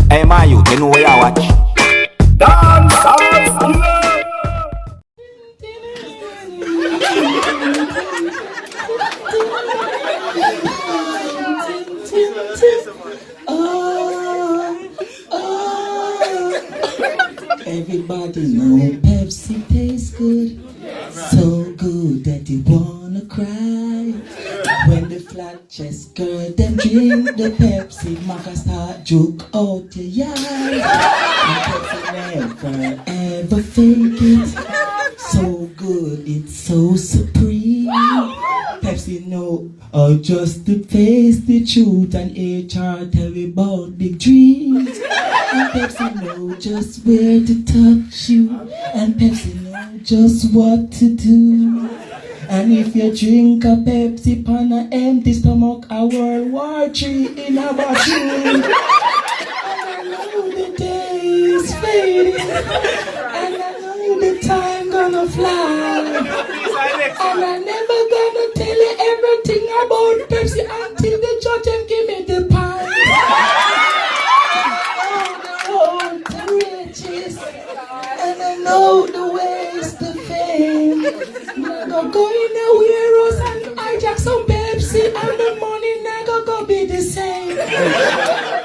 Hey, my youth, you know where you watch? Dance Everybody know Pepsi tastes good, so good that you wanna cry. When the flat chest girl them drink the Pepsi, Maka start joke out your eye. And Pepsi never ever fake it, so good it's so supreme. Pepsi know just to face the truth, and HR tell me about big dreams. And Pepsi know just where to touch you, and Pepsi know just what to do. And if you drink a Pepsi pan an empty stomach, a World War III in a bathroom. And I know the day is fading, and I know the time gonna fly. And I never gonna tell you everything about Pepsi until the judge and give me the pan. Oh, the riches, and I know the ways to fame. I'm gonna go in the warehouse and hijack some Pepsi, and the money never gonna be the same.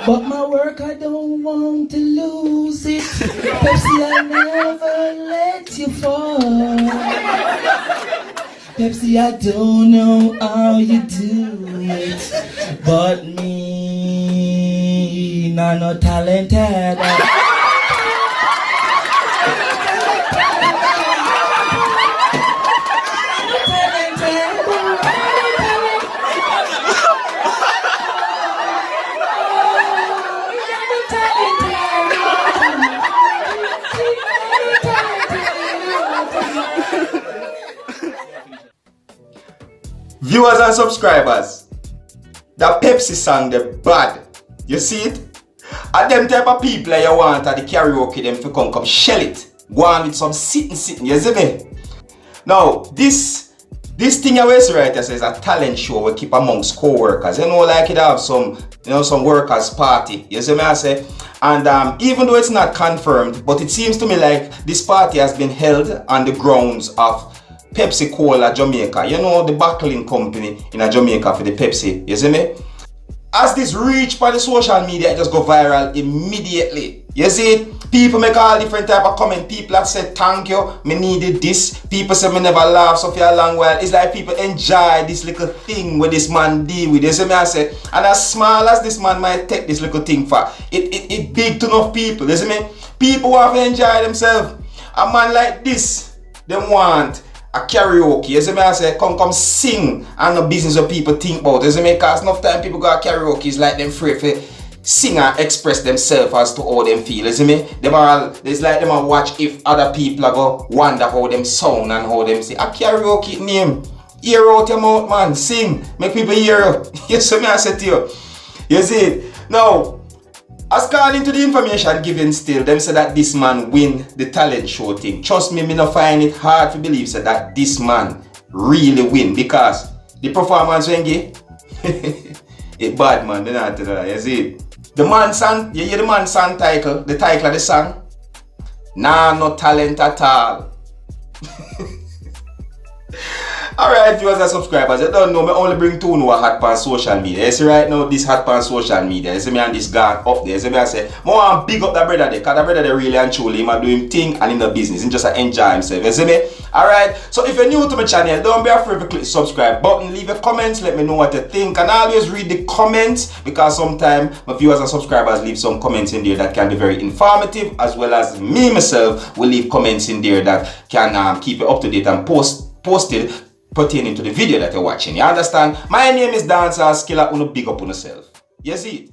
But my work, I don't want to lose it. Pepsi, I never let you fall. Pepsi, I don't know how you do it, but me, not no talented. Viewers and subscribers, the Pepsi song, the bad. You see it? And them type of people you want at the karaoke, them to come shell it. Go on with some sitting, you see me? Now, this thing I always write is a talent show we keep amongst co-workers. You know, like it have some workers party. You see me I say? And even though it's not confirmed, but it seems to me like this party has been held on the grounds of Pepsi Cola Jamaica. You know, the bottling company in Jamaica for the Pepsi. You see me? As this reach by the social media, it just go viral immediately. You see it? People make all different type of comment. People that say thank you, me needed this. People say me never laugh so for a long while. It's like people enjoy this little thing where this man deal with. You see me I say? And as small as this man might take this little thing for, it big to enough people. You see me? People want to enjoy themselves. A man like this, they want a karaoke. You see me I say, come sing, and the business of people think about. You see me? Because enough time people go to karaoke, it's like them free to sing and express themselves as to how them feel. You see me? It's like them a watch if other people are go wonder how them sound and how them say. A karaoke name. Hear out your mouth, man. Sing. Make people hear you. You see me I say to you. You see it? Now, as according to the information given still, them say that this man win the talent show thing. Trust me, me not find it hard to believe say that this man really win, because the performance when get it bad, man. They not tell that. You see it? The man song, you hear the man song title, the title of the song? Nah, no talent at all. Alright, viewers and subscribers, you don't know, me only bring two new hot pan social media. You see right now, this hot pan social media, you see me and this guy up there, you see me I say, I want to big up that brother there, because that brother there really and truly, he do him thing and in the business, he just enjoy himself, you see me? Alright, so if you're new to my channel, don't be afraid to click the subscribe button, leave a comment, let me know what you think, and I always read the comments, because sometimes my viewers and subscribers leave some comments in there that can be very informative, as well as me myself will leave comments in there that can keep you up to date and posted pertaining to the video that you're watching. You understand? My name is Dancehall Skilla. Big up on yourself. You see it?